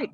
Right,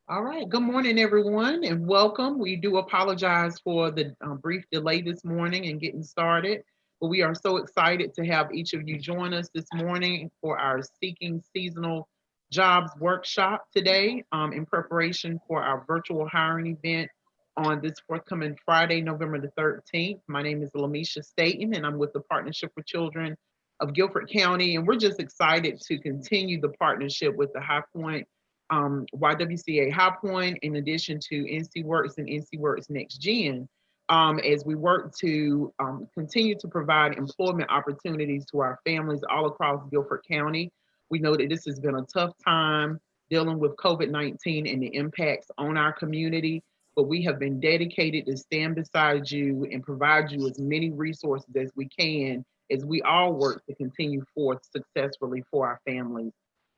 all right. Good morning, everyone, and welcome. We do apologize for the brief delay this morning and getting started, but we are so excited to have each of you join us this morning for our Seeking Seasonal Jobs workshop today in preparation for our virtual hiring event on this forthcoming Friday, November the 13th. My name is Lamisha Staten, and I'm with the Partnership for Children of Guilford County, and we're just excited to continue the partnership with the High Point YWCA High Point, in addition to NC Works and NC Works Next Gen, as we work to continue to provide employment opportunities to our families all across Guilford County. We know that this has been a tough time dealing with COVID-19 and the impacts on our community, but we have been dedicated to stand beside you and provide you as many resources as we can as we all work to continue forth successfully for our families.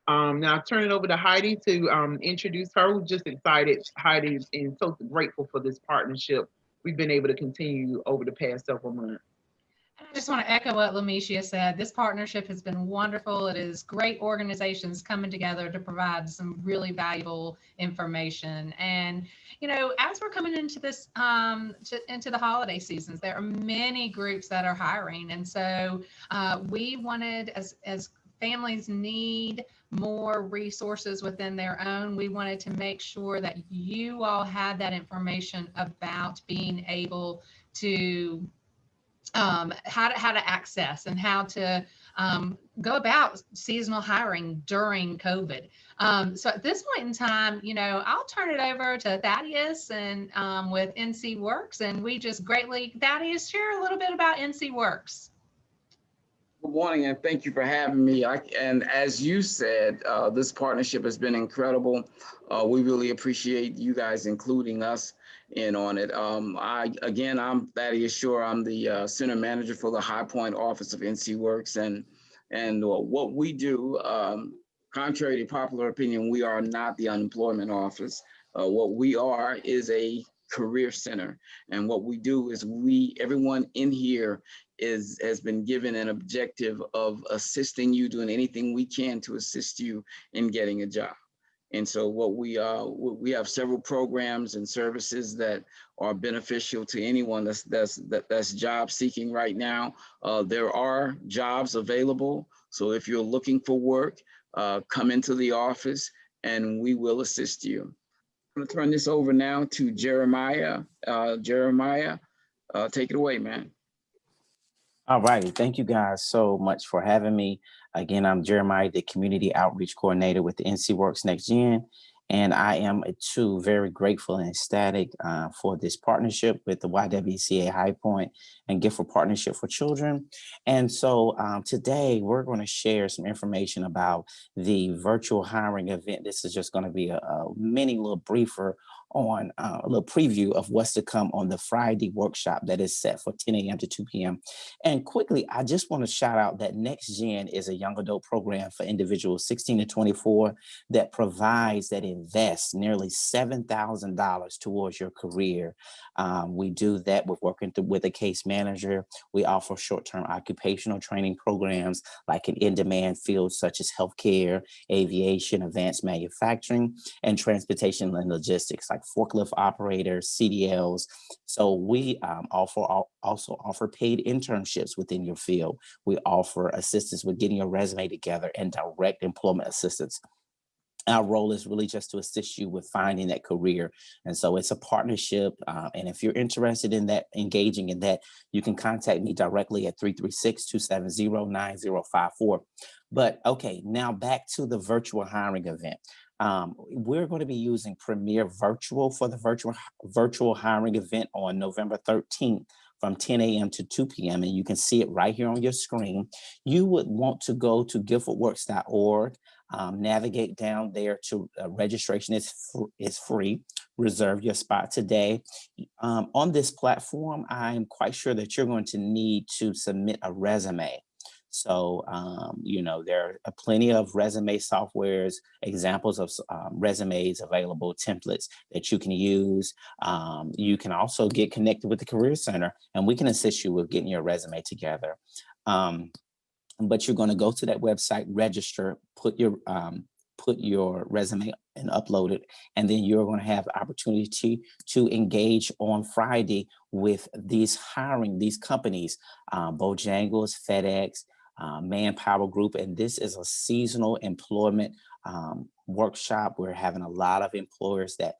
Now I turn it over to Heidi to introduce her. We're just excited, Heidi, and so grateful for this partnership we've been able to continue over the past several months. I just want to echo what Lamicia said. This partnership has been wonderful. It is great organizations coming together to provide some really valuable information. And as we're coming into this into the holiday seasons, there are many groups that are hiring, and so we wanted, as families need more resources within their own, we wanted to make sure that you all had that information about being able to how to access and how to go about seasonal hiring during COVID. So at this point in time, I'll turn it over to Thaddeus and with NC Works, and we just greatly, Thaddeus, share a little bit about NC Works. Good morning, and thank you for having me. And as you said, this partnership has been incredible. We really appreciate you guys including us in on it. I'm Thaddeus Shore. I'm the center manager for the High Point office of NC Works, and what we do, contrary to popular opinion, we are not the unemployment office. What we are is a career center, and what we do is everyone in here has been given an objective of assisting you, doing anything we can to assist you in getting a job. And so what we have several programs and services that are beneficial to anyone that's job seeking right now. There are jobs available. So if you're looking for work, come into the office and we will assist you. I'm gonna turn this over now to Jeremiah. Jeremiah, take it away, man. All righty. Thank you guys so much for having me. Again, I'm Jeremiah, the Community Outreach Coordinator with the NC Works Next Gen. And I am too very grateful and ecstatic for this partnership with the YWCA High Point and Guilford Partnership for Children. And so today we're going to share some information about the virtual hiring event. This is just going to be a mini little briefer on a little preview of what's to come on the Friday workshop that is set for 10 a.m. to 2 p.m. And quickly, I just want to shout out that Next Gen is a young adult program for individuals 16 to 24 that provides, that invests nearly $7,000 towards your career. We do that with working with a case manager. We offer short-term occupational training programs like in demand fields such as healthcare, aviation, advanced manufacturing, and transportation and logistics like forklift operators, CDLs. So we also offer paid internships within your field. We offer assistance with getting your resume together and direct employment assistance. Our role is really just to assist you with finding that career. And so it's a partnership. And if you're interested in that, engaging in that, you can contact me directly at 336-270-9054. But okay, now back to the virtual hiring event. We're going to be using Premier Virtual for the virtual hiring event on November 13th from 10 a.m. to 2 p.m. And you can see it right here on your screen. You would want to go to guilfordworks.org, navigate down there to registration is free. Reserve your spot today. On this platform, I'm quite sure that you're going to need to submit a resume. So, there are plenty of resume softwares, examples of resumes available, templates that you can use. You can also get connected with the Career Center, and we can assist you with getting your resume together. But you're going to go to that website, register, put your put your resume and upload it. And then you're going to have the opportunity to engage on Friday with these companies, Bojangles, FedEx, Manpower Group. And this is a seasonal employment workshop. We're having a lot of employers that,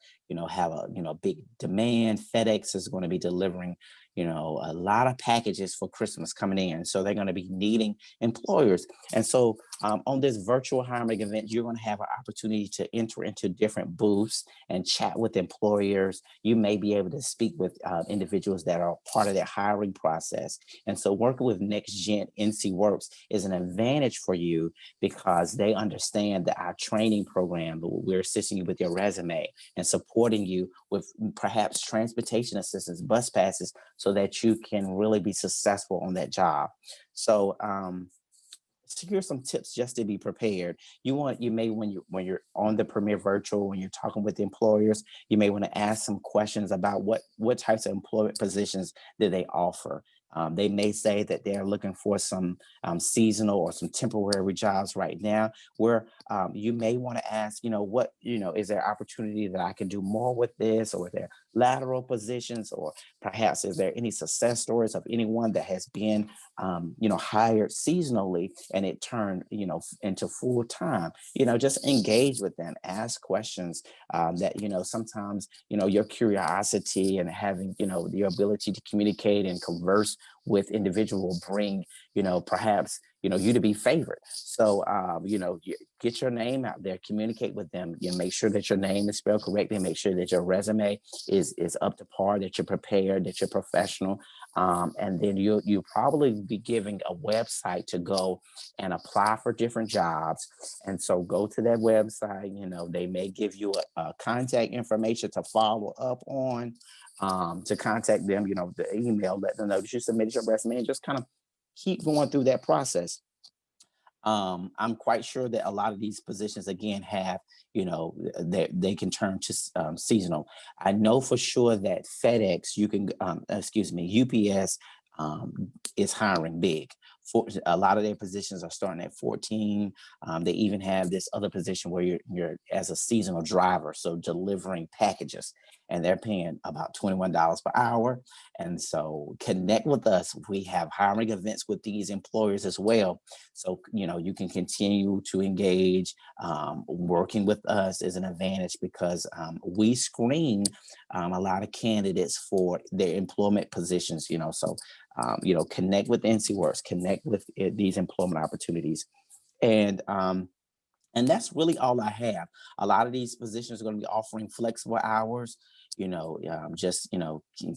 have a, big demand. FedEx is going to be delivering, a lot of packages for Christmas coming in. So they're going to be needing employers. And so on this virtual hiring event, you're going to have an opportunity to enter into different booths and chat with employers. You may be able to speak with individuals that are part of that hiring process. And so working with NextGen NC Works is an advantage for you because they understand that our training program, we're assisting you with your resume and supporting you with perhaps transportation assistance, bus passes, so that you can really be successful on that job. So here's some tips just to be prepared. You may when you're on the Premier Virtual, when you're talking with the employers, you may want to ask some questions about what types of employment positions do they offer. They may say that they're looking for some seasonal or some temporary jobs right now, where you may want to ask, is there opportunity that I can do more with this, or are there lateral positions, or perhaps is there any success stories of anyone that has been, hired seasonally and it turned, into full time? Just engage with them, ask questions that, sometimes, your curiosity and having, the ability to communicate and converse with individual bring, perhaps, you to be favored. So, get your name out there, communicate with them, make sure that your name is spelled correctly, make sure that your resume is up to par, that you're prepared, that you're professional. And then you'll probably be giving a website to go and apply for different jobs. And so go to that website, they may give you a contact information to follow up on, to contact them, the email, let them know that you submitted your resume, and just kind of keep going through that process. I'm quite sure that a lot of these positions again have, they can turn to seasonal. I know for sure that FedEx, UPS is hiring big. For a lot of their positions are starting at 14. They even have this other position where you're as a seasonal driver, so delivering packages, and they're paying about $21 per hour. And so connect with us. We have hiring events with these employers as well. So, you can continue to engage. Working with us is an advantage because we screen a lot of candidates for their employment positions, so connect with NC Works, connect with these employment opportunities. And that's really all I have. A lot of these positions are going to be offering flexible hours. Just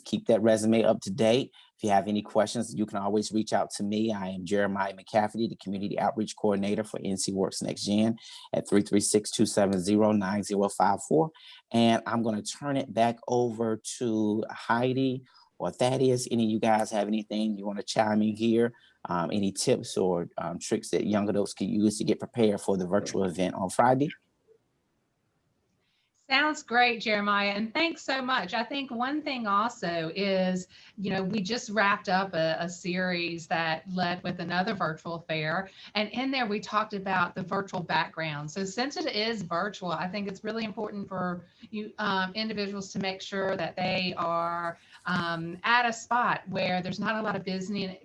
keep that resume up to date. If you have any questions, you can always reach out to me. I am Jeremiah McCafferty, the Community Outreach Coordinator for NC Works NextGen at 336-270-9054. And I'm going to turn it back over to Heidi or Thaddeus. Any of you guys have anything you want to chime in here? Any tips or tricks that young adults can use to get prepared for the virtual event on Friday? Sounds great, Jeremiah, and thanks so much. I think one thing also is, we just wrapped up a series that led with another virtual fair, and in there we talked about the virtual background. So since it is virtual, I think it's really important for you individuals to make sure that they are at a spot where there's not a lot of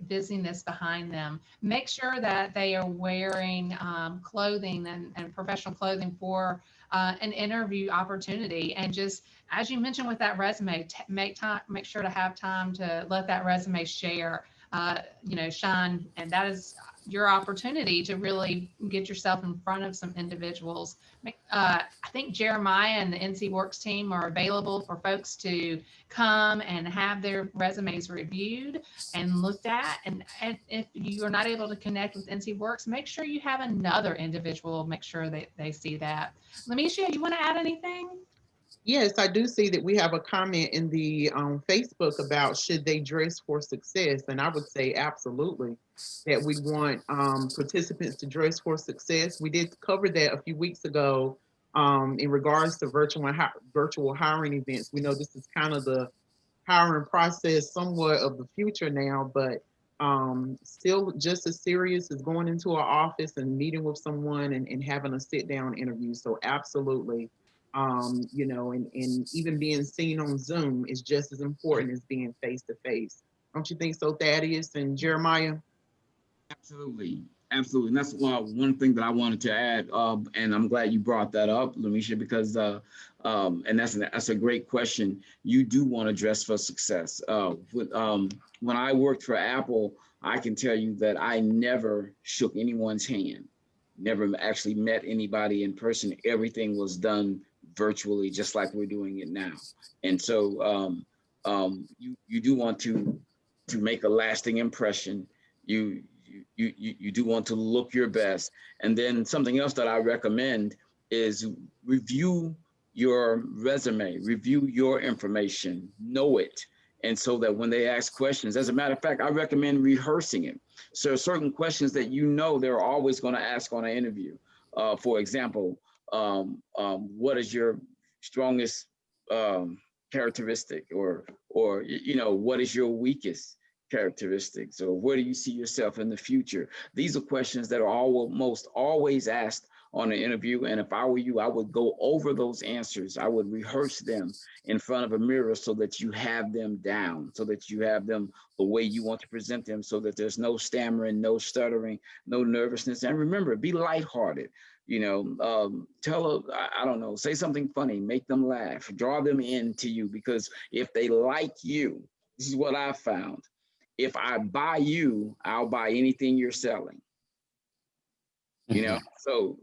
busyness behind them. Make sure that they are wearing clothing and professional clothing for an interview opportunity. And just as you mentioned with that resume, make sure to have time to let that resume shine. And that is your opportunity to really get yourself in front of some individuals. I think Jeremiah and the NC Works team are available for folks to come and have their resumes reviewed and looked at. And if you are not able to connect with NC Works, make sure you have another individual, make sure that they see that. Lamisha, you want to add anything? Yes, I do see that we have a comment in the Facebook about should they dress for success, and I would say absolutely that we want participants to dress for success. We did cover that a few weeks ago in regards to virtual hiring events. We know this is kind of the hiring process somewhat of the future now, but Still just as serious as going into an office and meeting with someone and having a sit down interview. So absolutely, and even being seen on Zoom is just as important as being face to face. Don't you think so, Thaddeus and Jeremiah? Absolutely. Absolutely. And that's one thing that I wanted to add. And I'm glad you brought that up, Lamisha, because and that's a great question. You do want to dress for success. When I worked for Apple, I can tell you that I never shook anyone's hand, never actually met anybody in person. Everything was done virtually, just like we're doing it now. And so you do want to make a lasting impression. You do want to look your best. And then something else that I recommend is review your resume, review your information, know it. And so that when they ask questions, as a matter of fact, I recommend rehearsing it. So certain questions that they're always going to ask on an interview. For example, what is your strongest characteristic, or what is your weakest characteristics, or where do you see yourself in the future? These are questions that are almost always asked on an interview. And if I were you, I would go over those answers. I would rehearse them in front of a mirror so that you have them down, so that you have them the way you want to present them, so that there's no stammering, no stuttering, no nervousness. And remember, be lighthearted. I don't know, say something funny, make them laugh, draw them into you, because if they like you, this is what I found. If I buy you, I'll buy anything you're selling. So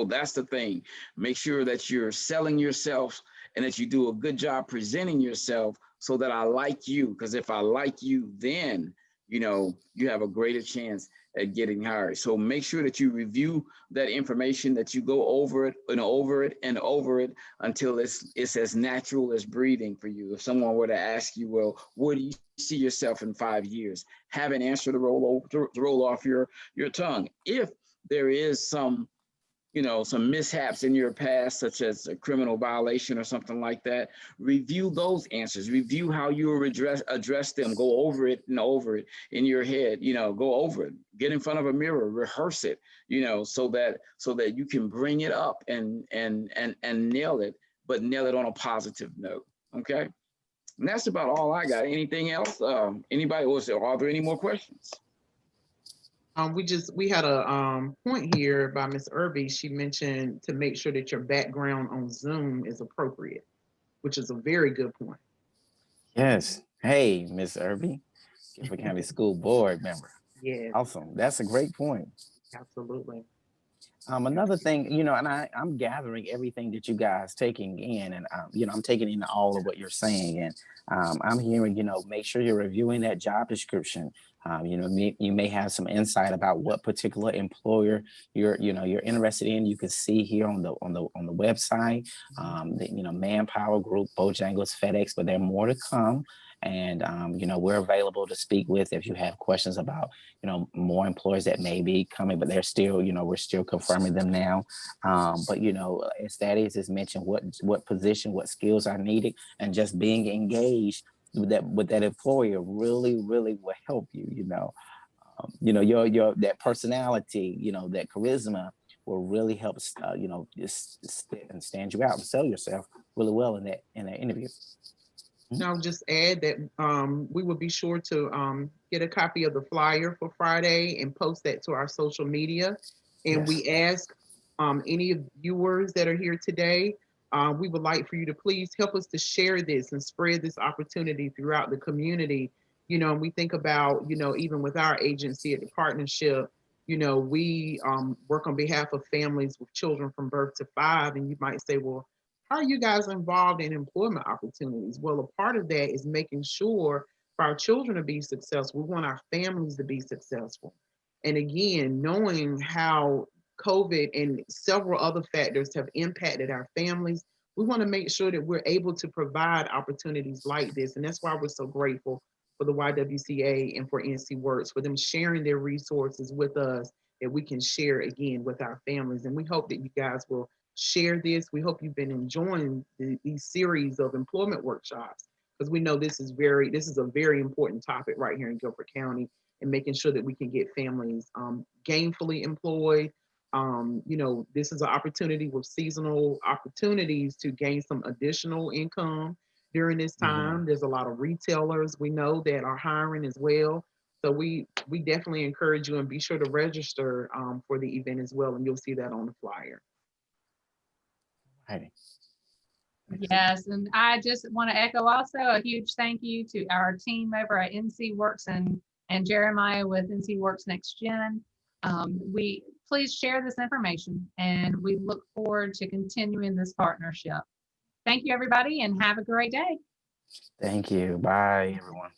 that's the thing. Make sure that you're selling yourself and that you do a good job presenting yourself so that I like you. Because if I like you, then you have a greater chance at getting hired. So make sure that you review that information, that you go over it and over it and over it until it's as natural as breathing for you. If someone were to ask you, well, where do you see yourself in 5 years? Have an answer to roll off your tongue. If there is some mishaps in your past, such as a criminal violation or something like that, review those answers, review how you will address them, go over it and over it in your head, go over it, get in front of a mirror, rehearse it, so that you can bring it up and nail it, but nail it on a positive note. Okay. And that's about all I got. Anything else? Anybody? Are there any more questions? We had a point here by Miss Irby. She mentioned to make sure that your background on Zoom is appropriate, which is a very good point. Yes. Hey, Miss Irby, Guilford County School Board member. Yeah, Awesome. That's a great point. absolutely. Another thing, and I'm gathering everything that you guys taking in, and I'm taking in all of what you're saying, and I'm hearing, make sure you're reviewing that job description. You may have some insight about what particular employer you're interested in. You can see here on the website, Manpower Group, Bojangles, FedEx, but there are more to come. And we're available to speak with if you have questions about more employers that may be coming, but they're still we're still confirming them now. But as Thaddeus has mentioned, what position, what skills are needed, and just being engaged with that employer really will help you. Your that personality, that charisma will really help just stand you out and sell yourself really well in that interview. Now, just add that we will be sure to get a copy of the flyer for Friday and post that to our social media. And Yes. we ask any of viewers that are here today, we would like for you to please help us to share this and spread this opportunity throughout the community. We think about, even with our agency at the partnership, we work on behalf of families with children from birth to 5. And you might say, well, how are you guys involved in employment opportunities? Well, a part of that is making sure for our children to be successful. We want our families to be successful. And again, knowing how COVID and several other factors have impacted our families, we want to make sure that we're able to provide opportunities like this. And that's why we're so grateful for the YWCA and for NC Works, for them sharing their resources with us that we can share again with our families. And we hope that you guys will share this. We hope you've been enjoying these series of employment workshops, because we know this is a very important topic right here in Guilford County, and making sure that we can get families gainfully employed. This is an opportunity with seasonal opportunities to gain some additional income during this time. There's a lot of retailers we know that are hiring as well. So we definitely encourage you, and be sure to register for the event as well, and you'll see that on the flyer. Alrighty. Yes, and I just want to echo also a huge thank you to our team over at NC Works and Jeremiah with NC Works Next Gen. We please share this information, and we look forward to continuing this partnership. Thank you, everybody, and have a great day. Thank you. Bye, everyone.